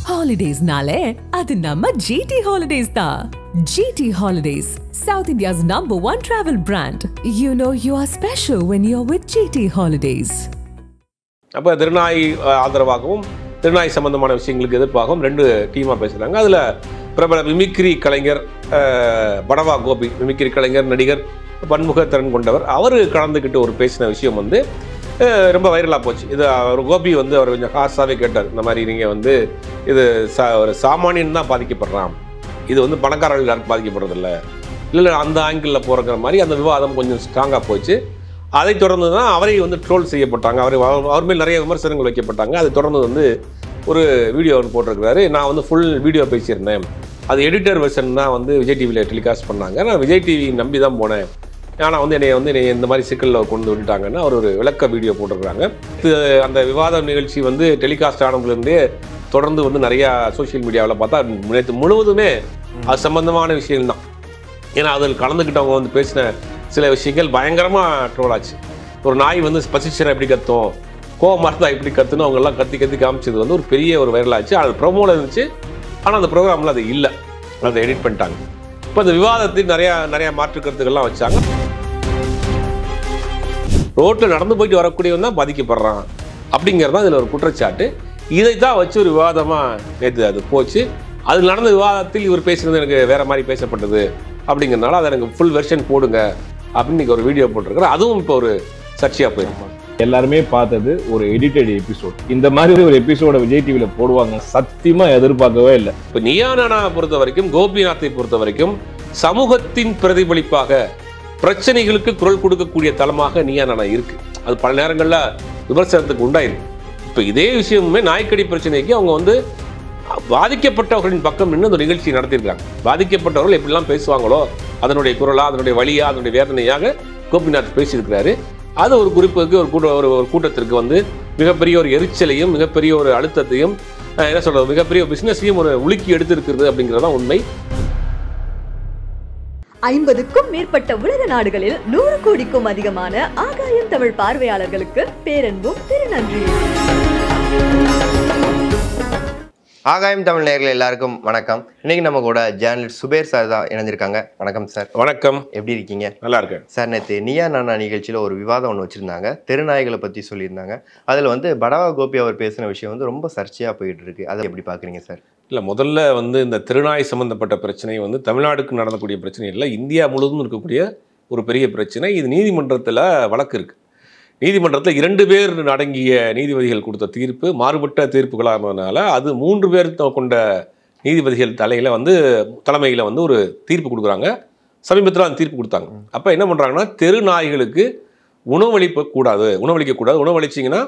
Holidays-nale, adu namma GT Holidays da. GT Holidays, South India's #1 travel brand. You know you are special when you're with GT Holidays. அப்போ திருநாய் ஆதரவாகவும் திருநாய் சம்பந்தமான விஷயங்களுக்கு எதிர்ப்பாகவும் ரெண்டு டீமாக பேசுகிறாங்க. அதில் பிரபல மிமிக்ரி கலைஞர் படவா கோபி, மிமிக்ரி கலைஞர், நடிகர், பன்முக திறன் கொண்டவர், அவர் கலந்துக்கிட்டு ஒரு பேசின விஷயம் வந்து ரொம்ப வைரலாக போச்சு. இது அவர் கோபி வந்து அவர் கொஞ்சம் ஹார்ஸாகவே கேட்டார். இந்த மாதிரி நீங்கள் வந்து இது ஒரு சாமானியன் தான் பாதிக்கப்படுறான், இது வந்து பணக்காரர்கள் யாருக்கு பாதிக்கப்படுறதில்ல, இல்லை அந்த ஆங்கிளில் போகிற மாதிரி அந்த விவாதம் கொஞ்சம் ஸ்ட்ராங்காக போச்சு. அதை தொடர்ந்து தான் அவரை வந்து ட்ரோல் செய்யப்பட்டாங்க. அவர் மேல் நிறைய விமர்சனங்கள் வைக்கப்பட்டாங்க. அதை தொடர்ந்து வந்து ஒரு வீடியோ ஒன்று போட்டிருக்கிறாரு. நான் வந்து ஃபுல் வீடியோ பேசியிருந்தேன், அது எடிட்டர் வெர்ஷன் தான் வந்து விஜய் டிவியில் டெலிகாஸ்ட் பண்ணாங்க, நான் விஜய் டிவி நம்பி தான் போனேன், ஆனால் வந்து என்னை இந்த மாதிரி சிக்கலில் கொண்டு விட்டுட்டாங்கன்னு அவர் ஒரு விளக்க வீடியோ போட்டிருக்கிறாங்க. அந்த விவாத நிகழ்ச்சி வந்து டெலிகாஸ்ட் ஆனதுலேருந்தே தொடர்ந்து வந்து நிறையா சோஷியல் மீடியாவில் பார்த்தா நேற்று முழுவதுமே அது சம்பந்தமான விஷயம் தான். ஏன்னா அதில் கலந்துக்கிட்டவங்க வந்து பேசின சில விஷயங்கள் பயங்கரமாக ட்ரோல் ஆச்சு. ஒரு நாய் வந்து பசிச்சனை எப்படி கத்தும், கோவமாக இருந்தால் எப்படி கத்துன்னு அவங்கெல்லாம் கத்தி காமிச்சது வந்து ஒரு பெரிய ஒரு வைரல் ஆச்சு. அது ப்ரோமோவில் இருந்துச்சு, ஆனால் அந்த ப்ரோக்ராமில் அது இல்லை, அதை எடிட் பண்ணிட்டாங்க. இப்போ அந்த விவாதத்தில் நிறையா மாற்று கருத்துக்கள்லாம் வச்சாங்க. ரோட்டில் நடந்து போயிட்டு வரக்கூடியவன் தான் பாதிக்கப்படுறான் அப்படிங்கிறது தான் இதில் ஒரு குற்றச்சாட்டு. இதைத்தான் வச்சு ஒரு விவாதமாக நேற்று அது போச்சு. அது நடந்த விவாதத்தில் இவர் பேசுகிறது எனக்கு வேறு மாதிரி பேசப்பட்டது அப்படிங்கிறதுனால அதை எனக்கு ஃபுல் வெர்ஷன் போடுங்க அப்படின்னு ஒரு வீடியோ போட்டிருக்கிறேன். அதுவும் இப்போ ஒரு சர்ச்சையாக போயிருக்கும். எல்லாருமே பார்த்தது ஒரு எடிட்டட் எபிசோட். இந்த மாதிரி ஒரு எபிசோட விஜய் டிவியில போடுவாங்க சத்தியமா எதிர்பார்க்கவே இல்லை. இப்போ நீயா நானா பொறுத்த வரைக்கும், கோபிநாத்தை பொறுத்த வரைக்கும் சமூகத்தின் பிரதிபலிப்பாக பிரச்சனைகளுக்கு குரல் கொடுக்கக்கூடிய தளமாக நீயா நானா இருக்கு. அது பல நேரங்களில் விமர்சனத்துக்கு உண்டாயிருக்கு. இப்போ இதே விஷயமுமே நாய்க்கடி பிரச்சனைக்கு அவங்க வந்து பாதிக்கப்பட்டவர்களின் பக்கம் நின்று அந்த நிகழ்ச்சி நடத்தியிருக்காங்க. பாதிக்கப்பட்டவர்கள் எப்படிலாம் பேசுவாங்களோ அதனுடைய குரலா, அதனுடைய வழியா, அதனுடைய வேதனையாக கோபிநாத் பேசியிருக்கிறாரு. அது ஒரு குறிப்புக்கு ஒரு கூட்டத்திற்கு வந்து மிகப்பெரிய ஒரு எரிச்சலையும் மிகப்பெரிய ஒரு அழுத்தத்தையும் என்ன சொல்றது, மிகப்பெரிய பிசினஸையும் ஒரு உலுக்கி எடுத்திருக்கிறது அப்படிங்கிறதான் உண்மை. 50க்கும் மேற்பட்ட உலக நாடுகளில் 100 கோடிக்கும் அதிகமான ஆகாயம் தமிழ் பார்வையாளர்களுக்கு பேரன்பும் திருநன்றியும். ஆகாயம் தமிழ் நேயர்கள் எல்லாருக்கும் வணக்கம். இன்னைக்கு நம்ம கூட ஜேர்னலிஸ்ட் சுபேர் சார் தான் இணைஞ்சிருக்காங்க. வணக்கம் சார். வணக்கம். எப்படி இருக்கீங்க? நல்லா இருக்கேன் சார். நேற்று நீயா நானா நிகழ்ச்சியில் ஒரு விவாதம் ஒன்று வச்சுருந்தாங்க, தெருநாய்களை பற்றி சொல்லியிருந்தாங்க. அதில் வந்து படவா கோபி அவர் பேசின விஷயம் வந்து ரொம்ப சர்ச்சையாக போயிட்டு இருக்கு. அதை எப்படி பார்க்குறீங்க சார்? இல்லை, முதல்ல வந்து இந்த திருநாய் சம்மந்தப்பட்ட பிரச்சனை வந்து தமிழ்நாடுக்கு நடந்தக்கூடிய பிரச்சனை இல்லை, இந்தியா முழுவதும் இருக்கக்கூடிய ஒரு பெரிய பிரச்சனை. இது நீதிமன்றத்தில் வழக்கு இருக்குது. நீதிமன்றத்தில் 2 பேர் அடங்கிய நீதிபதிகள் கொடுத்த தீர்ப்பு மாறுபட்ட தீர்ப்புகளாக இருந்ததுனால அது 3 பேர் கொண்ட நீதிபதிகள் தலைமையில் வந்து ஒரு தீர்ப்பு கொடுக்குறாங்க. சமீபத்தில் அந்த தீர்ப்பு கொடுத்தாங்க. அப்போ என்ன பண்ணுறாங்கன்னா, தெருநாய்களுக்கு உணவளிக்கக்கூடாது, உணவளிச்சிங்கன்னா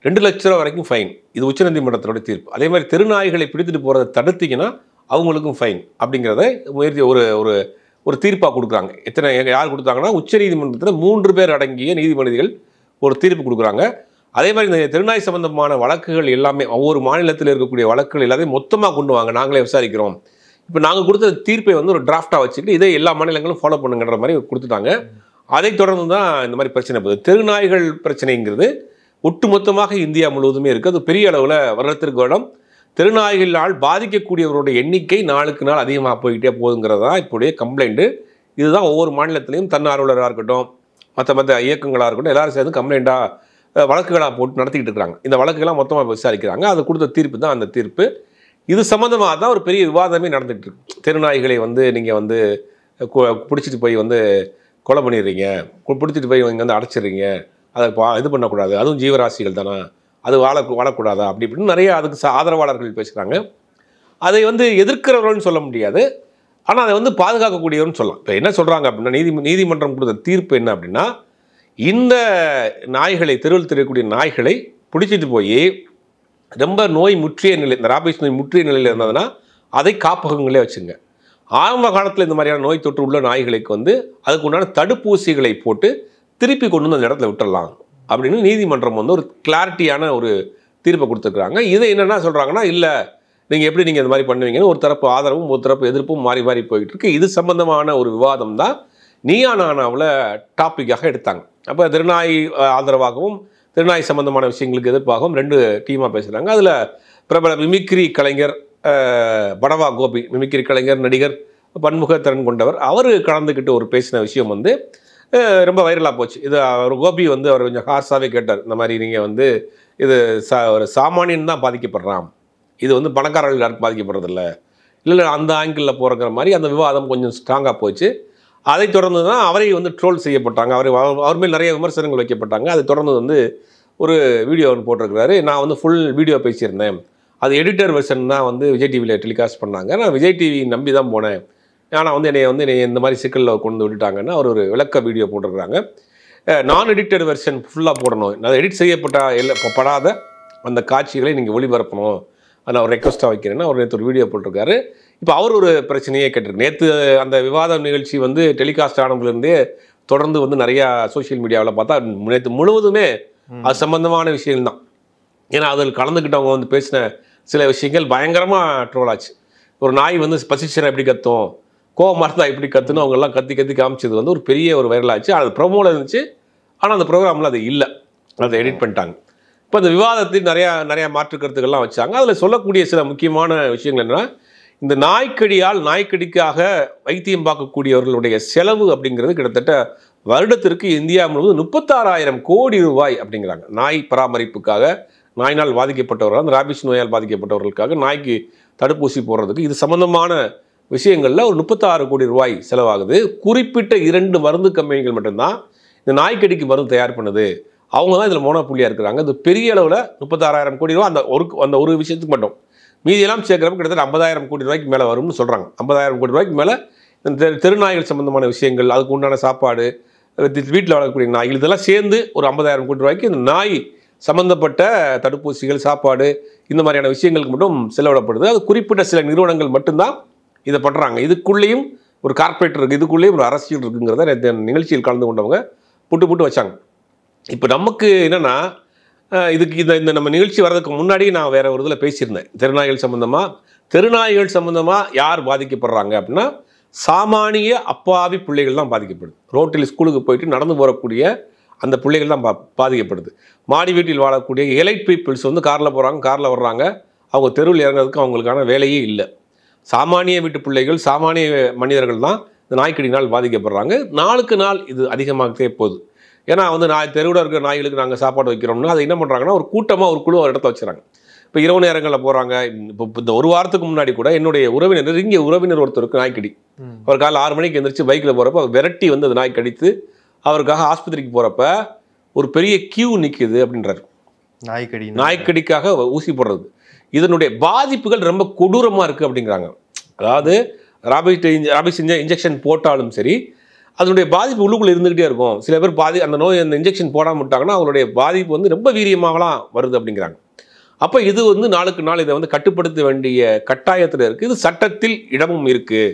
2 லட்ச ரூபா வரைக்கும் ஃபைன். இது உச்சநீதிமன்றத்தோட தீர்ப்பு. அதே மாதிரி தெருநாய்களை பிடித்துட்டு போகிறத தடுத்திங்கன்னா அவங்களுக்கும் ஃபைன் அப்படிங்கிறத ஒரு தீர்ப்பாக கொடுக்குறாங்க. யார் கொடுத்தாங்கன்னா, உச்சநீதிமன்றத்தில் 3 பேர் அடங்கிய நீதிபதிகள் ஒரு தீர்ப்பு கொடுக்குறாங்க. அதே மாதிரி இந்த திருநாய் சம்பந்தமான வழக்குகள் எல்லாமே ஒவ்வொரு மாநிலத்தில் இருக்கக்கூடிய வழக்குகள் எல்லாத்தையும் மொத்தமாக கொண்டு வாங்க, நாங்களே விசாரிக்கிறோம். இப்போ நாங்கள் கொடுத்த தீர்ப்பை வந்து ஒரு டிராஃப்டாக வச்சுக்கிட்டு இதை எல்லா மாநிலங்களும் ஃபாலோ பண்ணுங்கிற மாதிரி கொடுத்துட்டாங்க. அதை தொடர்ந்து தான் இந்த மாதிரி பிரச்சனை போகுது. தெருநாய்கள் பிரச்சனைங்கிறது ஒட்டுமொத்தமாக இந்தியா முழுவதுமே இருக்குது. அது பெரிய அளவில் வருடத்திற்கு வருடம் தெருநாய்களால் பாதிக்கக்கூடியவருடைய எண்ணிக்கை நாளுக்கு நாள் அதிகமாக போய்கிட்டே போகுதுங்கிறது தான் இப்போடைய கம்ப்ளைண்ட்டு. இதுதான் ஒவ்வொரு மாநிலத்திலையும் தன்னார்வலராக இருக்கட்டும், மற்ற இயக்கங்களாக இருக்கட்டும், எல்லாரும் சேர்ந்து கம்ப்ளைண்ட்டாக வழக்குகளாக போட்டு நடத்திக்கிட்டு இருக்கிறாங்க. இந்த வழக்குகள்லாம் மொத்தமாக விசாரிக்கிறாங்க. அது கொடுத்த தீர்ப்பு தான் அந்த தீர்ப்பு. இது சம்மந்தமாக தான் ஒரு பெரிய விவாதமே நடந்துகிட்டு இருக்கு. தெருநாய்களை வந்து நீங்கள் வந்து பிடிச்சிட்டு போய் வந்து கொலை பண்ணிடுறீங்க, பிடிச்சிட்டு போய் இங்கே வந்து அடைச்சிடுறீங்க, அதை இது பண்ணக்கூடாது, அதுவும் ஜீவராசிகள் தானே, அது வாழக்கூடாதா அப்படி இப்படின்னு நிறைய அதுக்கு ஆதரவாளர்கள் பேசுகிறாங்க. அதை வந்து எதிர்க்கிறவர்கள்னு சொல்ல முடியாது, ஆனால் அதை வந்து பாதுகாக்கக்கூடியவர்னு சொல்லலாம். இப்போ என்ன சொல்கிறாங்க அப்படின்னா, நீதிமன்றம் கொடுத்த தீர்ப்பு என்ன அப்படின்னா, இந்த நாய்களை, தெருவில் தெரியக்கூடிய நாய்களை பிடிச்சிட்டு போய் ரொம்ப நோய் முற்றிய நிலை, இந்த ராபிஸ் நோய் முற்றிய நிலையில் இருந்ததுன்னா அதை காப்பகங்களே வச்சுங்க. ஆரம்ப காலத்தில் இந்த மாதிரியான நோய் தொற்று உள்ள நாய்களுக்கு வந்து அதுக்கு உண்டான தடுப்பூசிகளை போட்டு திருப்பி கொண்டு வந்து அந்த இடத்துல விட்டுடலாம் அப்படின்னு நீதிமன்றம் வந்து ஒரு கிளாரிட்டியான ஒரு தீர்ப்பை கொடுத்துருக்குறாங்க. இதை என்னென்னா சொல்கிறாங்கன்னா, இல்லை நீங்கள் இந்த மாதிரி பண்ணுவீங்கன்னு ஒரு தரப்பு ஆதரவும் ஒரு தரப்பு எதிர்ப்பும் மாறி போயிட்டு இருக்கு. இது சம்பந்தமான ஒரு விவாதம் தான் நீயா நானாவில் டாப்பிக்காக எடுத்தாங்க. அப்போ திருநாய் ஆதரவாகவும் திருநாய் சம்பந்தமான விஷயங்களுக்கு எதிர்ப்பாகவும் 2 டீமாக பேசுகிறாங்க. அதில் பிரபல மிமிக்ரி கலைஞர் படவா கோபி, மிமிக்ரி கலைஞர், நடிகர், பன்முகத்திறன் கொண்டவர். அவர் கலந்துக்கிட்டு ஒரு பேசின விஷயம் வந்து ரொம்ப வைரலாக போச்சு. இது அவர் கோபி வந்து அவர் கொஞ்சம் ஹார்ஸாகவே கேட்டார். இந்த மாதிரி நீங்கள் வந்து இது ஒரு சாமானியன் தான் பாதிக்கப்படுறான், இது வந்து பணக்காரர்கள் யாருக்கும் பாதிக்கப்படுறதில்ல, இல்லை அந்த ஆங்கிளில் போகிற மாதிரி அந்த விவாதம் கொஞ்சம் ஸ்ட்ராங்காக போச்சு. அதை தொடர்ந்து தான் அவரை வந்து ட்ரோல் செய்யப்பட்டாங்க. அவர் மேல் நிறைய விமர்சனங்கள் வைக்கப்பட்டாங்க. அதை தொடர்ந்து வந்து ஒரு வீடியோ ஒன்று போட்டிருக்கிறாரு. நான் வந்து ஃபுல் வீடியோ பேசியிருந்தேன், அது எடிட்டர் வெர்ஷன் தான் வந்து விஜய் டிவியில் டெலிகாஸ்ட் பண்ணாங்க, நான் விஜய் டிவி நம்பி தான் போனேன், ஆனால் வந்து என்னை இந்த மாதிரி சிக்கலில் கொண்டு விட்டுட்டாங்கன்னு அவர் ஒரு விளக்க வீடியோ போட்டிருக்கிறாங்க. நான் எடிட்டட் வெர்ஷன் ஃபுல்லாக போடணும், அதை எடிட் செய்யப்படாத அந்த காட்சிகளை நீங்கள் ஒளிபரப்பணும், அதை நான் ஒரு ரெக்வஸ்ட்டாக வைக்கிறேன்னு அவர் நேற்று ஒரு வீடியோ போட்டிருக்காரு. இப்போ அவர் ஒரு பிரச்சனையே கேட்டிருக்கு. நேற்று அந்த விவாத நிகழ்ச்சி வந்து டெலிகாஸ்ட் ஆனதுலேருந்தே தொடர்ந்து வந்து நிறையா சோஷியல் மீடியாவில் பார்த்தா நேற்று முழுவதுமே அது சம்பந்தமான விஷயங்கள் தான். ஏன்னா அதில் கலந்துக்கிட்டவங்க வந்து பேசின சில விஷயங்கள் பயங்கரமாக ட்ரோல் ஆச்சு. ஒரு நாய் வந்து பசிச்சனை எப்படி கத்தும், கோவமாக இருந்தால் எப்படி கற்றுன்னு அவங்கெல்லாம் கத்தி காமிச்சது வந்து ஒரு பெரிய ஒரு வைரலாச்சு. அது ப்ரோமோவில் இருந்துச்சு, ஆனால் அந்த ப்ரோக்ராமில் அது இல்லை, அதை எடிட் பண்ணிட்டாங்க. இப்போ அந்த விவாதத்தில் நிறையா மாற்று கருத்துக்கள்லாம் வச்சாங்க. அதில் சொல்லக்கூடிய சில முக்கியமான விஷயங்கள் என்னென்னா, இந்த நாய்க்கடிக்காக வைத்தியம் பார்க்கக்கூடியவர்களுடைய செலவு அப்படிங்கிறது கிட்டத்தட்ட வருடத்திற்கு இந்தியா முழுவதும் 36,000 கோடி ரூபாய் அப்படிங்கிறாங்க. நாய் பராமரிப்புக்காக, நாயினால் பாதிக்கப்பட்டவர்கள், அந்த ராபிஸ் நோயால் பாதிக்கப்பட்டவர்களுக்காக நாய்க்கு தடுப்பூசி போடுறதுக்கு இது சம்பந்தமான விஷயங்களில் ஒரு 36 கோடி ரூபாய் செலவாகுது. குறிப்பிட்ட 2 மருந்து கம்பெனிகள் மட்டும்தான் இந்த நாய்க்கடிக்கு மருந்து தயார் பண்ணுது, அவங்க தான் இதில் மோனோபுள்ளியாக இருக்கிறாங்க. இது பெரிய அளவில் 36,000 கோடி ரூபா அந்த ஒரு விஷயத்துக்கு மட்டும். மீதியெல்லாம் சேர்க்குறப்ப கிட்டத்தட்ட 50,000 கோடி ரூபாய்க்கு மேலே வரும்னு சொல்கிறாங்க. 50,000 கோடி ரூபாய்க்கு மேலே இந்த தெருநாய்கள் சம்பந்தமான விஷயங்கள், அதுக்கு உண்டான சாப்பாடு, வீட்டில் வளர்க்கக்கூடிய நாய்கள், இதெல்லாம் சேர்ந்து ஒரு 50,000 கோடி ரூபாய்க்கு இந்த நாய் சம்பந்தப்பட்ட தடுப்பூசிகள், சாப்பாடு, இந்த மாதிரியான விஷயங்களுக்கு மட்டும் செலவிடப்படுது. அது குறிப்பிட்ட சில நிறுவனங்கள் மட்டும்தான் இதை பண்ணுறாங்க. இதுக்குள்ளேயும் ஒரு கார்பரேட் இருக்குது, இதுக்குள்ளேயும் ஒரு அரசியல் இருக்குங்கிறத நிகழ்ச்சியில் கலந்து கொண்டவங்க புட்டு வச்சாங்க. இப்போ நமக்கு என்னென்னா, இதுக்கு இந்த நம்ம நிகழ்ச்சி வர்றதுக்கு முன்னாடி நான் வேறு ஒரு இதில் பேசியிருந்தேன். தெருநாய்கள் சம்மந்தமாக யார் பாதிக்கப்படுறாங்க அப்படின்னா, சாமானிய அப்பாவி பிள்ளைகள் தான் பாதிக்கப்படுது. ரோட்டில் ஸ்கூலுக்கு போயிட்டு நடந்து போகக்கூடிய அந்த பிள்ளைகள் தான் பாதிக்கப்படுது. மாடி வீட்டில் வாழக்கூடிய எலைட் பீப்புள்ஸ் வந்து காரில் போகிறாங்க, காரில் வர்றாங்க, அவங்க தெருவில் இறங்குறதுக்கு அவங்களுக்கான வேலையே இல்லை. சாமானிய வீட்டு பிள்ளைகள், சாமானிய மனிதர்கள் தான் இந்த நாய்க்கடினால் பாதிக்கப்படுறாங்க. நாளுக்கு நாள் இது அதிகமாகவே போகுது. ஏன்னா வந்து தெருவில் இருக்கிற நாய்களுக்கு நாங்கள் சாப்பாடு வைக்கிறோம்னா அதை என்ன பண்ணுறாங்கன்னா, ஒரு கூட்டமாக ஒரு குழு ஒரு இடத்த வச்சுறாங்க. இப்போ இரவு நேரங்களில் போகிறாங்க. இப்போ இந்த ஒரு வாரத்துக்கு முன்னாடி கூட என்னுடைய உறவினர் ஒருத்தருக்கு நாய்க்கடி. அவர் காலைல 6 மணிக்கு எந்திரிச்சு பைக்கில் போகிறப்ப விரட்டி வந்து அந்த நாய் கடித்து அவருக்காக ஆஸ்பத்திரிக்கு போகிறப்ப ஒரு பெரிய கியூ நிற்குது அப்படின்றாரு. நாய்க்கடிக்காக ஊசி போடுறது இதனுடைய பாதிப்புகள் ரொம்ப கொடூரமாக இருக்குது அப்படிங்கிறாங்க. அதாவது ராபிஸ் இன்ஜெக்ஷன் போட்டாலும் சரி, அதனுடைய பாதிப்பு உள்ளுக்குள்ளே இருந்துக்கிட்டே இருக்கும். சில பேர் அந்த இன்ஜெக்ஷன் போடாமல் விட்டாங்கன்னா அவங்களுடைய பாதிப்பு வந்து ரொம்ப வீரியமாகலாம் வருது அப்படிங்கிறாங்க. அப்போ இது வந்து நாளுக்கு நாள் இதை வந்து கட்டுப்படுத்த வேண்டிய கட்டாயத்தில் இருக்குது. இது சட்டத்தில் இடமும் இருக்குது.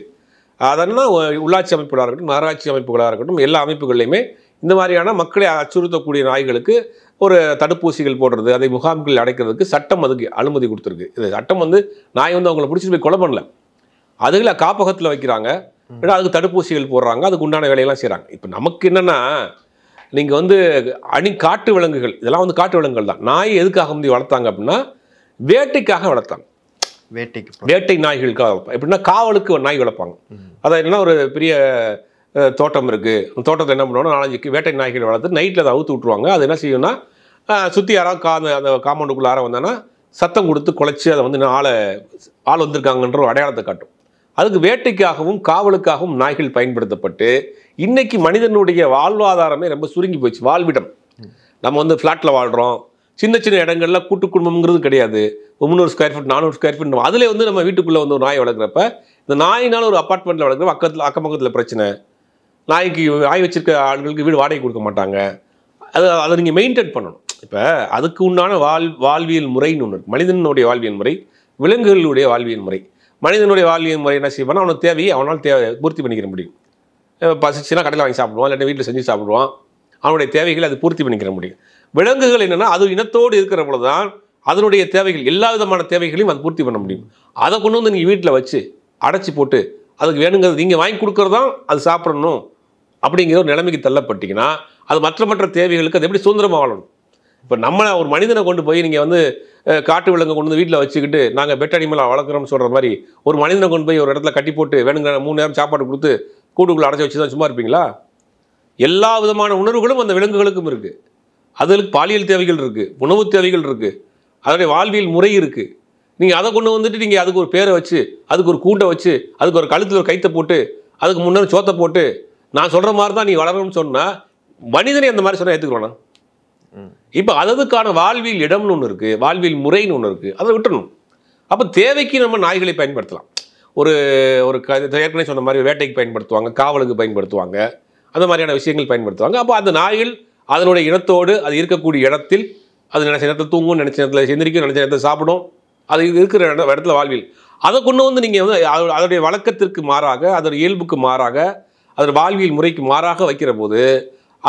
அதனால் உள்ளாட்சி அமைப்புகளாக இருக்கட்டும், நகராட்சி அமைப்புகளாக இருக்கட்டும், எல்லா அமைப்புகள்லையுமே இந்த மாதிரியான மக்களை அச்சுறுத்தக்கூடிய நாய்களுக்கு ஒரு தடுப்பூசிகள் போடுறது, அதை முகாம்கள் அடைக்கிறதுக்கு சட்டம் அதுக்கு அனுமதி கொடுத்துருக்கு. இது சட்டம் வந்து நாய் வந்து அவங்கள பிடிச்சிட்டு போய் கொலை பண்ணல, அதுகளை காப்பகத்தில் வைக்கிறாங்க, அதுக்கு தடுப்பூசிகள் போடுறாங்க, அதுக்கு உண்டான வேலையெல்லாம் செய்கிறாங்க. இப்போ நமக்கு என்னென்னா, நீங்கள் வந்து காட்டு விலங்குகள், இதெல்லாம் வந்து காட்டு விலங்குகள் தான். நாய் எதுக்காக வந்து வளர்த்தாங்க அப்படின்னா, வேட்டைக்காக வளர்த்தாங்க. வேட்டை நாய்களுக்காக வளர்ப்பாங்க. எப்படின்னா காவலுக்கு ஒரு நாய் வளர்ப்பாங்க. அதான் என்னன்னா, ஒரு பெரிய தோட்டம் இருக்குது, தோட்டத்தில் என்ன பண்ணுவாங்கன்னா 4-5 வேட்டை நாய்கள் வளர்த்து நைட்டில் அதை அவுத்து விட்ருவாங்க. அது என்ன செய்யும்னா, சுற்றி யாராவது அந்த காம்பவுண்டுக்குள்ளே யாராவது வந்தாங்கன்னா சத்தம் கொடுத்து குலைச்சி அதை வந்து ஆள் வந்திருக்காங்கன்ற ஒரு அடையாளத்தை காட்டும். அதுக்கு வேட்டைக்காகவும் காவலுக்காகவும் நாய்கள் பயன்படுத்தப்பட்டு இன்னைக்கு மனிதனுடைய வாழ்வாதாரமே ரொம்ப சுருங்கி போயிடுச்சு. வாழ்விடம் நம்ம வந்து ஃப்ளாட்டில் வாழ்கிறோம், சின்ன சின்ன இடங்கள்ல கூட்டு குடும்பம்ங்கிறது கிடையாது. 300 ஸ்கொயர் ஃபீட் 400 ஸ்கொயர் ஃபீட் அதில் வந்து நம்ம வீட்டுக்குள்ளே வந்து ஒரு நாய் வளர்க்குறப்ப, இந்த நாயினால் ஒரு அப்பார்ட்மெண்ட்டில் வளர்க்குறப்ப அக்கம் பக்கத்தில் பிரச்சனை, நாய் வச்சிருக்க ஆட்களுக்கு வீடு வாடகை கொடுக்க மாட்டாங்க. அதை நீங்கள் மெயின்டைன் பண்ணணும். இப்போ அதுக்கு உண்டான வாழ்வியல் முறைன்னு ஒன்று இருக்குது. மனிதனுடைய வாழ்வியல் முறை, விலங்குகளுடைய வாழ்வியல் முறை. மனிதனுடைய வாழ்வியல் முறை என்ன செய்வானா, அவனுக்கு தேவையை அவனால் பூர்த்தி பண்ணிக்கிற முடியும். பசிச்சுன்னா கடையில் வாங்கி சாப்பிடுவான், இல்லாட்டி வீட்டில் செஞ்சு சாப்பிடுவான், அவனுடைய தேவைகளை அது பூர்த்தி பண்ணிக்கிற முடியும். விலங்குகள் என்னென்னா, அது இனத்தோடு இருக்கிற பொழுது தான் அதனுடைய தேவைகள், எல்லா விதமான தேவைகளையும் அது பூர்த்தி பண்ண முடியும். அதை கொண்டு வந்து நீங்கள் வீட்டில் வச்சு அடைச்சி போட்டு அதுக்கு வேணுங்கிறது நீங்கள் வாங்கி கொடுக்குறது தான் அது சாப்பிடணும் அப்படிங்கிற ஒரு நிலைமைக்கு தள்ளப்பட்டீங்கன்னா, அது மற்ற தேவைகளுக்கு அது எப்படி சுதந்திரமாக வாழணும். இப்போ நம்மளை ஒரு மனிதனை கொண்டு போய் நீங்கள் வந்து காட்டு விலங்கை கொண்டு வந்து வீட்டில் வச்சுக்கிட்டு நாங்கள் பெட் அனிமலாக வளர்க்குறோம்னு சொல்கிற மாதிரி ஒரு மனிதனை கொண்டு போய் ஒரு இடத்துல கட்டி போட்டு வேணுங்கிற 3 நேரம் சாப்பாடு கொடுத்து கூட்டுக்குள்ளே அடைச்சி வச்சு தான் சும்மா இருப்பீங்களா? எல்லா விதமான உணர்வுகளும் அந்த விலங்குகளுக்கும் இருக்குது. அதுக்கு பாலியல் தேவைகள் இருக்குது, உணவு தேவைகள் இருக்குது, அதனுடைய வாழ்வியல் முறை இருக்குது. நீங்கள் அதை கொண்டு வந்துட்டு நீங்கள் அதுக்கு ஒரு பேரை வச்சு, அதுக்கு ஒரு கூண்டை வச்சு, அதுக்கு ஒரு கழுத்தில் ஒரு கைத்தை போட்டு, அதுக்கு முன்னாடி சோத்தை போட்டு நான் சொல்கிற மாதிரி தான் நீ வளரணும்னு சொன்னால் மனிதனை அந்த மாதிரி சொன்னால் ஏற்றுக்கிறோண்ணா? இப்போ அதுக்கான வாழ்வியல் இடம்னு ஒன்று இருக்குது, வாழ்வியல் முறைன்னு ஒன்று இருக்குது, அதை விட்டுறணும். அப்போ தேவைக்கு நம்ம நாய்களை பயன்படுத்தலாம். ஒரு ஏற்கனவே சொன்ன மாதிரி வேட்டைக்கு பயன்படுத்துவாங்க, காவலுக்கு பயன்படுத்துவாங்க, அந்த மாதிரியான விஷயங்கள் பயன்படுத்துவாங்க. அப்போ அந்த நாய்கள் அதனுடைய இனத்தோடு அது இருக்கக்கூடிய இடத்தில் அது நினைச்ச நேரத்தில் தூங்கும், நினைச்ச நேரத்தில் எந்திரிக்கும், நினைச்ச நேரத்தில் சாப்பிடும், அது இருக்கிற இடத்துல வாழ்வியல் அதை கொண்டு வந்து நீங்கள் வந்து அதனுடைய வழக்கத்திற்கு மாறாக, அதோடைய இயல்புக்கு மாறாக, அதோட வாழ்வியல் முறைக்கு மாறாக வைக்கிற போது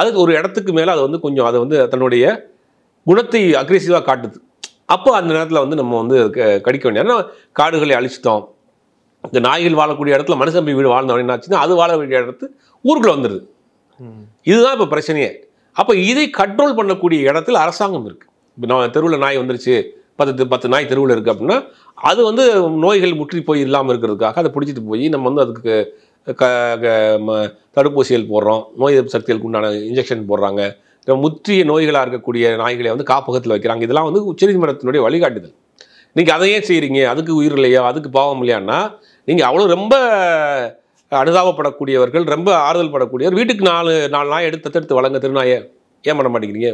அது ஒரு இடத்துக்கு மேலே அது வந்து கொஞ்சம் அதை வந்து தன்னுடைய குணத்தை அக்ரெசிவாக காட்டுது. அப்போ அந்த நேரத்தில் வந்து நம்ம வந்து கடிக்க வேண்டிய ஏன்னா காடுகளை அழிச்சிட்டோம். இந்த நாய்கள் வாழக்கூடிய இடத்துல மனுஷன் வீடு வாழ்ந்தவன் என்னாச்சுன்னா அது வாழ வேண்டிய இடத்து ஊருக்குள்ளே வந்துடுது. இதுதான் இப்போ பிரச்சனையே. அப்போ இதை கண்ட்ரோல் பண்ணக்கூடிய இடத்துல அரசாங்கம் இருக்குது. இப்போ நான் தெருவில் நாய் வந்துருச்சு, 10 நாய் தெருவில் இருக்குது அப்படின்னா அது வந்து நோய்கள் முற்றி போய் இல்லாமல் இருக்கிறதுக்காக அதை பிடிச்சிட்டு போய் நம்ம வந்து அதுக்கு தடுப்பூசிகள் போடுறோம், நோய் எதிர்ப்பு சக்திகளுக்கு உண்டான இன்ஜெக்ஷன் போடுறாங்க, முற்றிய நோய்களாக இருக்கக்கூடிய நாய்களை வந்து காப்பகத்தில் வைக்கிறாங்க. இதெல்லாம் வந்து உச்சநீதிமன்றத்தினுடைய வழிகாட்டுதல். நீங்கள் அதை ஏன் செய்கிறீங்க? அதுக்கு உயிர் இல்லையா, அதுக்கு பாவம் இல்லையான்னா நீங்கள் அவ்வளோ ரொம்ப அனுதாபப்படக்கூடியவர்கள், ரொம்ப ஆறுதல் படக்கூடியவர். வீட்டுக்கு 4 நாய் எடுத்து வளங்க திருநாயை ஏன் பண்ண மாட்டேங்கிறீங்க?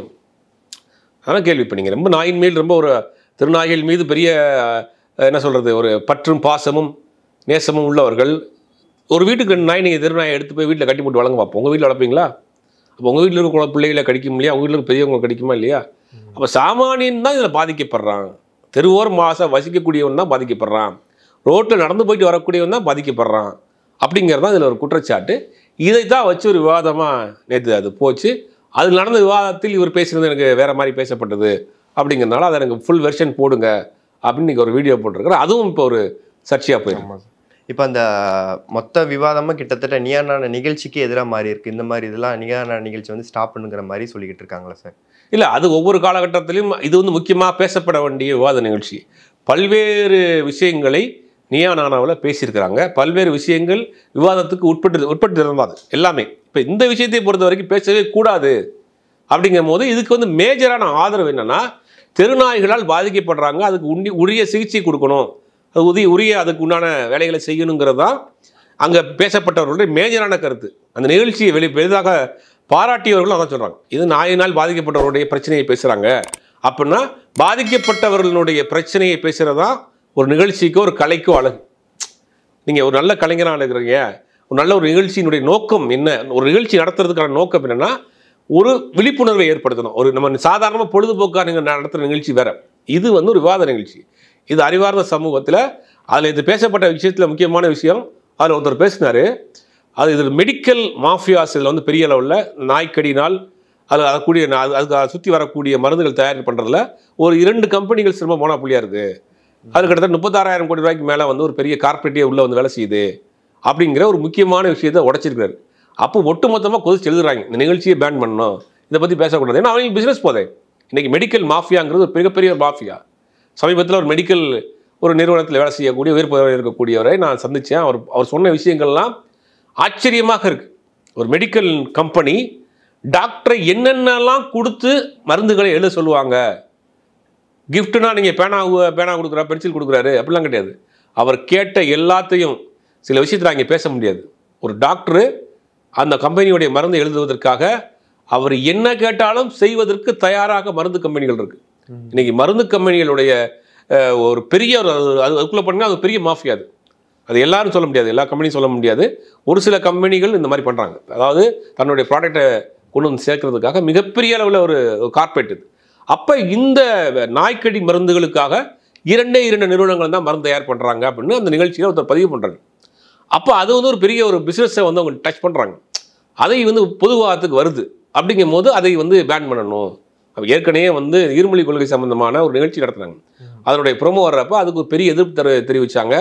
அதான் கேள்வி. இப்போ நீங்கள் ரொம்ப நாயின் மேல் ரொம்ப ஒரு திருநாய்கள் மீது பெரிய என்ன சொல்கிறது ஒரு பற்றும் பாசமும் நேசமும் உள்ளவர்கள் ஒரு வீட்டுக்கு 2 நாய் நீங்கள் திருநாயை எடுத்து போய் வீட்டில் கட்டி போட்டு வளங்க பார்ப்போம். உங்கள் வீட்டில் வளர்ப்பீங்களா? அப்போ உங்கள் வீட்டில் இருக்கிற பிள்ளைகளை கடிக்கும் இல்லையா? உங்கள் வீட்டில் பெரியவங்க கடிக்குமா இல்லையா? அப்போ சாமானியன் தான் இதில் பாதிக்கப்படுறான். தெருவோர் வசிக்கக்கூடியவன் தான் பாதிக்கப்படுறான். ரோட்டில் நடந்து போயிட்டு வரக்கூடியவன் தான் பாதிக்கப்படுறான். அப்படிங்கிறது தான் இதில் ஒரு குற்றச்சாட்டு. இதை தான் வச்சு ஒரு விவாதமாக நேற்று அது போச்சு. அது நடந்த விவாதத்தில் இவர் பேசுகிறது எனக்கு வேறு மாதிரி பேசப்பட்டது அப்படிங்கிறதுனால அதை எனக்கு ஃபுல் வெர்ஷன் போடுங்க அப்படின்னு நீங்கள் ஒரு வீடியோ போட்டிருக்கிறேன். அதுவும் இப்போ ஒரு சர்ச்சையாக போயிருக்கு. இப்போ அந்த மொத்த விவாதமாக கிட்டத்தட்ட நீயானான நிகழ்ச்சிக்கு எதிராக மாறி இருக்குது. இந்த மாதிரி இதெல்லாம் நீயானான நிகழ்ச்சி வந்து ஸ்டாப் பண்ணுங்கிற மாதிரி சொல்லிக்கிட்டு இருக்காங்களா சார்? இல்லை, அது ஒவ்வொரு காலகட்டத்திலையும் இது வந்து முக்கியமாக பேசப்பட வேண்டிய விவாத நிகழ்ச்சி. பல்வேறு விஷயங்களை நீயானானாவில் பேசியிருக்கிறாங்க. பல்வேறு விஷயங்கள் விவாதத்துக்கு உட்பட்டு இருந்தாது எல்லாமே. இப்போ இந்த விஷயத்தை பொறுத்த வரைக்கும் பேசவே கூடாது அப்படிங்கும் போது இதுக்கு வந்து மேஜரான ஆதரவு என்னென்னா தெருநாய்களால் பாதிக்கப்படுறாங்க, அதுக்கு உரிய சிகிச்சை கொடுக்கணும், அது உரிய அதுக்கு உண்டான வேலைகளை செய்யணுங்கிறது தான் அங்கே பேசப்பட்டவர்களுடைய மேஜரான கருத்து. அந்த நிகழ்ச்சியை பெரிதாக பாராட்டியவர்களும் அதான் சொல்கிறாங்க. இது நாயினால் பாதிக்கப்பட்டவருடைய பிரச்சனையை பேசுகிறாங்க அப்படின்னா பாதிக்கப்பட்டவர்களுடைய பிரச்சனையை பேசுகிறதா ஒரு நிகழ்ச்சிக்கோ ஒரு கலைக்கோ அழகு. நீங்கள் ஒரு நல்ல கலைஞராக இருக்கிறீங்க, ஒரு நல்ல ஒரு நிகழ்ச்சியினுடைய நோக்கம் என்ன, ஒரு நிகழ்ச்சி நடத்துறதுக்கான நோக்கம் என்னென்னா ஒரு விழிப்புணர்வை ஏற்படுத்தணும். ஒரு நம்ம சாதாரணமாக பொழுதுபோக்காக நீங்கள் நடத்துகிற நிகழ்ச்சி வேறு, இது வந்து ஒரு விவாத நிகழ்ச்சி. இது அறிவார்ந்த சமூகத்தில் அதில் இது பேசப்பட்ட விஷயத்தில் முக்கியமான விஷயம் அதில் ஒருத்தர் பேசினார். அது இதில் மெடிக்கல் மாஃபியாஸ் இதில் வந்து பெரிய அளவில் நாய்க்கடினால் அதில் வரக்கூடிய அதுக்கு சுற்றி வரக்கூடிய மருந்துகள் தயார் பண்ணுறதுல ஒரு 2 கம்பெனிகள் சிரமம் போனால் புள்ளியாக இருக்குது. அது கிட்டத்தட்ட 36,000 கோடி ரூபாய்க்கு மேலே வந்து ஒரு பெரிய கார்பரேட்டே உள்ளே வந்து வேலை செய்யுது அப்படிங்கிற ஒரு முக்கியமான விஷயத்தை உடைச்சிருக்காரு. அப்போ ஒட்டு மொத்தமாக கொதிச்சு எழுதுறாங்க, இந்த நிகழ்ச்சியை பேன் பண்ணணும், இதை பற்றி பேசக்கூடாது. ஏன்னா அவங்க பிஸ்னஸ் போதே. இன்றைக்கி மெடிக்கல் மாஃபியாங்கிறது ஒரு மிகப்பெரிய மாஃபியா. சமீபத்தில் ஒரு மெடிக்கல் ஒரு நிறுவனத்தில் வேலை செய்யக்கூடிய உயர் பதவியில் இருக்கக்கூடியவரை நான் சந்தித்தேன். அவர் சொன்ன விஷயங்கள்லாம் ஆச்சரியமாக இருக்குது. ஒரு மெடிக்கல் கம்பெனி டாக்டரை என்னென்னலாம் கொடுத்து மருந்துகளை எழுத சொல்லுவாங்க. கிஃப்ட்னா நீங்கள் பேனா கொடுக்குறா, பென்சில் கொடுக்குறாரு அப்படிலாம் கிடையாது. அவர் கேட்ட எல்லாத்தையும் சில விஷயத்தில் அங்கே பேச முடியாது. ஒரு டாக்டரு அந்த கம்பெனியுடைய மருந்து எழுதுவதற்காக அவர் என்ன கேட்டாலும் செய்வதற்கு தயாராக மருந்து கம்பெனிகள் இருக்குது. இன்றைக்கி மருந்து கம்பெனிகளுடைய ஒரு பெரிய அதுக்குள்ளே பண்ணால் அது பெரிய மாஃபியா. அது எல்லாரும் சொல்ல முடியாது, எல்லா கம்பெனியும் சொல்ல முடியாது. ஒரு சில கம்பெனிகள் இந்த மாதிரி பண்ணுறாங்க. அதாவது தன்னுடைய ப்ராடக்டை கொண்டு வந்து சேர்க்கறதுக்காக மிகப்பெரிய அளவில் ஒரு கார்பரேட் இது. அப்போ இந்த நாய்க்கடி மருந்துகளுக்காக 2 நிறுவனங்கள் தான் மருந்து தயார் பண்ணுறாங்க அப்படின்னு அந்த நிகழ்ச்சியில் ஒருத்தர் பதிவு பண்ணுறாங்க. அப்போ அது வந்து ஒரு பெரிய ஒரு பிஸ்னஸை வந்து அவங்க டச் பண்ணுறாங்க. அதை வந்து பொதுவாகத்துக்கு வருது. அப்படிங்கும் போது அதை வந்து பேன் பண்ணணும். ஏற்கனவே வந்து இருமொழி கொள்கை சம்பந்தமான ஒரு நிகழ்ச்சி நடத்துனாங்க. அதனுடைய ப்ரோமோ வர்றப்போ அதுக்கு ஒரு பெரிய எதிர்ப்பு தெரிவித்தாங்க.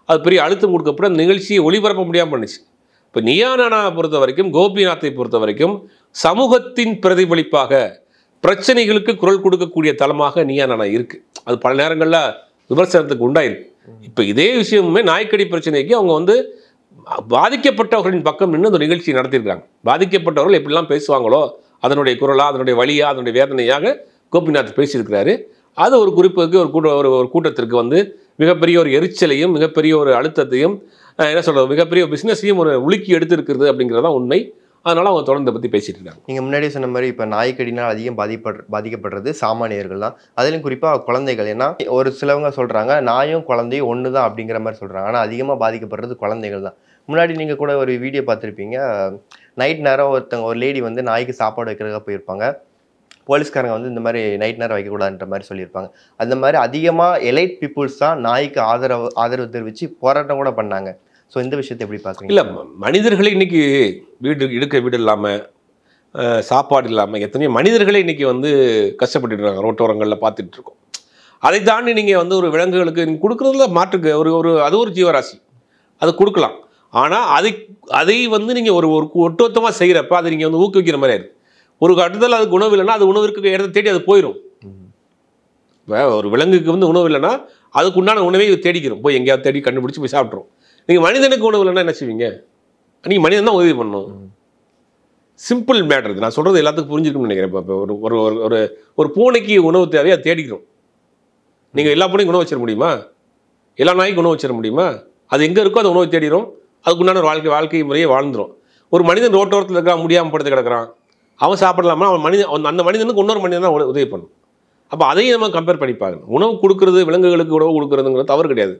அது பெரிய அழுத்தம் கொடுக்கப்பட அந்த நிகழ்ச்சியை ஒளிபரப்ப முடியாமல் பண்ணுச்சு. இப்போ நீயானானா பொறுத்த வரைக்கும், கோபிநாத்தை பொறுத்த வரைக்கும் சமூகத்தின் பிரதிபலிப்பாக பிரச்சனைகளுக்கு குரல் கொடுக்கக்கூடிய தளமாக நீயா நானா இருக்கு. அது பல நேரங்களில் விமர்சனத்துக்கு உண்டாயிருக்கு. இப்போ இதே விஷயமுமே நாய்க்கடி பிரச்சனைக்கு அவங்க வந்து பாதிக்கப்பட்டவர்களின் பக்கம் நின்று அந்த நிகழ்ச்சி நடத்தியிருக்காங்க. பாதிக்கப்பட்டவர்கள் எப்படிலாம் பேசுவாங்களோ அதனுடைய குரலா, அதனுடைய வழியா, அதனுடைய வேதனையாக கோபிநாத் பேசியிருக்கிறாரு. அது ஒரு குறிப்புக்கு ஒரு கூட்டத்திற்கு வந்து மிகப்பெரிய ஒரு எரிச்சலையும் மிகப்பெரிய ஒரு அழுத்தத்தையும் என்ன சொல்கிறது மிகப்பெரிய பிஸ்னஸையும் ஒரு உலுக்கி எடுத்திருக்கிறது அப்படிங்கிறதான் உண்மை. அதனால் அவங்க தொடர்ந்து பற்றி பேசிட்டு இருக்காங்க. நீங்கள் முன்னாடி சொன்ன மாதிரி இப்போ நாய்க்கடினால் அதிகம் பாதிக்கப்படுறது சாமானியர்கள் தான், அதிலும் குறிப்பாக குழந்தைகள். ஏன்னா ஒரு சிலவங்க சொல்கிறாங்க நாயும் குழந்தையும் ஒன்று தான் அப்படிங்கிற மாதிரி சொல்கிறாங்க. ஆனால் அதிகமாக பாதிக்கப்படுறது குழந்தைகள் தான். முன்னாடி நீங்கள் கூட ஒரு வீடியோ பார்த்துருப்பீங்க, நைட் நேரம் ஒரு லேடி வந்து நாய்க்கு சாப்பாடு வைக்கிறதுக்காக போயிருப்பாங்க. போலீஸ்காரங்க வந்து இந்த மாதிரி நைட் நேரம் வைக்கக்கூடாதுன்ற மாதிரி சொல்லியிருப்பாங்க. அந்த மாதிரி அதிகமாக எலைட் பீப்புள்ஸ் தான் நாய்க்கு ஆதரவு தெரிவித்து போராட்டம் கூட பண்ணாங்க. ஸோ இந்த விஷயத்தை எப்படி பார்க்குறீங்க? இல்லை, மனிதர்களே இன்னைக்கு வீடு இல்லாமல் சாப்பாடு இல்லாமல் எத்தனையோ மனிதர்களே இன்னைக்கு வந்து கஷ்டப்பட்டு இருக்காங்க. ரோட்டோரங்களில் பார்த்துட்டு இருக்கோம். அதை தாண்டி நீங்கள் வந்து ஒரு விலங்குகளுக்கு நீங்கள் கொடுக்குறதுல மாற்றுக்கு அது ஒரு ஜீவராசி, அது கொடுக்கலாம். ஆனால் அதை வந்து நீங்கள் ஒரு ஒட்டுமொத்தமாக செய்கிறப்ப அதை நீங்கள் வந்து ஊக்குவிக்கிற மாதிரி ஆயிடுது. ஒரு கட்டத்தில் அதுக்கு உணவு இல்லைன்னா அது உணவிற்கு இடத்தை தேடி அது போயிடும். இப்போ ஒரு விலங்குக்கு வந்து உணவு இல்லைன்னா அதுக்கு உண்டான உணவை தேடிக்கிறோம், போய் எங்கேயாவது தேடி கண்டுபிடிச்சி போய் சாப்பிட்றோம். நீங்கள் மனிதனுக்கு உணவு இல்லைன்னா என்ன செய்வீங்க? நீங்கள் மனிதன் தான் உதவி பண்ணணும். Simple matter. நான் சொல்கிறது எல்லாத்துக்கும் புரிஞ்சிருக்குன்னு நினைக்கிறேன். இப்போ ஒரு ஒரு ஒரு பூனைக்கு உணவு தேவையை அதை தேடிக்கிறோம். நீங்கள் எல்லா பூனைக்கும் உணவு வச்சிட முடியுமா? எல்லா நாய்க்கும் உணவு வச்சிட முடியுமா? அது எங்கே இருக்கோ அந்த உணவை தேடிடும். அதுக்குண்டான ஒரு வாழ்க்கை முறையை வாழ்ந்துடும். ஒரு மனிதன் ரோட்டோரத்தில் இருக்கிறான், முடியாமல் படுத்து கிடக்கிறான், அவன் சாப்பிடலாமா? அந்த மனிதனுக்கு இன்னொரு மனிதன் தான் உதவி பண்ணும். அப்போ அதையும் நம்ம கம்பேர் பண்ணி பார்க்கணும். உணவு கொடுக்குறது, விலங்குகளுக்கு உணவு கொடுக்குறதுங்கிறது தவறு கிடையாது.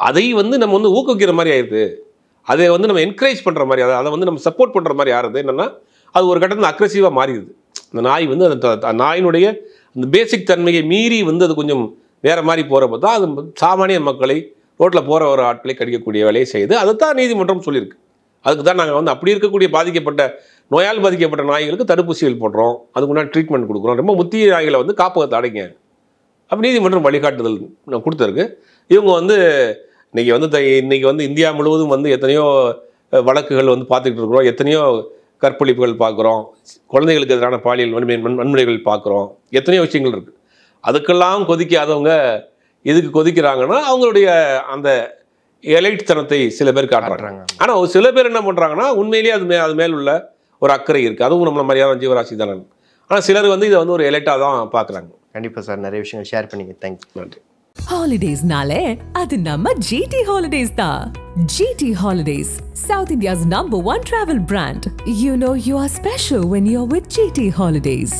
அதை வந்து நம்ம வந்து ஊக்குவிக்கிற மாதிரி ஆயிடுது. அதை வந்து நம்ம என்கரேஜ் பண்ணுற மாதிரி, அதை வந்து நம்ம சப்போர்ட் பண்ணுற மாதிரி ஆறுது. என்னென்னா அது ஒரு கட்டத்தில் அக்ரெசிவாக மாறிடுது. அந்த நாய் வந்து அந்த நாயினுடைய அந்த பேசிக் தன்மையை மீறி வந்து அது கொஞ்சம் வேறு மாதிரி போகிறப்ப தான் அது சாமானிய மக்களை, ரோட்டில் போகிற ஒரு ஆட்களை கடிக்கக்கூடிய வேலையை செய்யுது. அதை தான் நீதிமன்றம் சொல்லியிருக்கு. அதுக்கு தான் நாங்கள் வந்து அப்படி இருக்கக்கூடிய நோயால் பாதிக்கப்பட்ட நாய்களுக்கு தடுப்பூசிகள் போடுறோம், அதுக்குன்னா ட்ரீட்மெண்ட் கொடுக்குறோம். ரொம்ப முத்திய நாய்களை வந்து காப்பகத்தை அடைங்க அப்போ நீதிமன்றம் வழிகாட்டுதல் கொடுத்துருக்கு. இவங்க வந்து இன்றைக்கி வந்து இந்தியா முழுவதும் வந்து எத்தனையோ வழக்குகள் வந்து பார்த்துக்கிட்டு இருக்கிறோம், எத்தனையோ கற்பழிப்புகள் பார்க்குறோம், குழந்தைகளுக்கு எதிரான பாலியல் வன்முறைகள் பார்க்குறோம், எத்தனையோ விஷயங்கள் இருக்குது. அதுக்கெல்லாம் கொதிக்காதவங்க எதுக்கு கொதிக்கிறாங்கன்னா அவங்களுடைய அந்த எலைட்தனத்தை சில பேர் காட்டுறாங்க. ஆனால் சில பேர் என்ன பண்ணுறாங்கன்னா உண்மையிலேயே அது மேல் உள்ள ஒரு அக்கறை இருக்குது, அதுவும் நம்மள மாதிரியான ஜீவராசி தானே. ஆனால் சிலர் வந்து இதை வந்து ஒரு எலைட்டாக தான் பார்க்குறாங்க. கண்டிப்பாக சார், நிறைய விஷயங்கள் ஷேர் பண்ணிங்க. தேங்க்ஸ். நன்றி. Holidays-nale, அது நம்ம GT Holidays தான். GT Holidays, South India's #1 travel brand. You know you are special when you're with GT Holidays.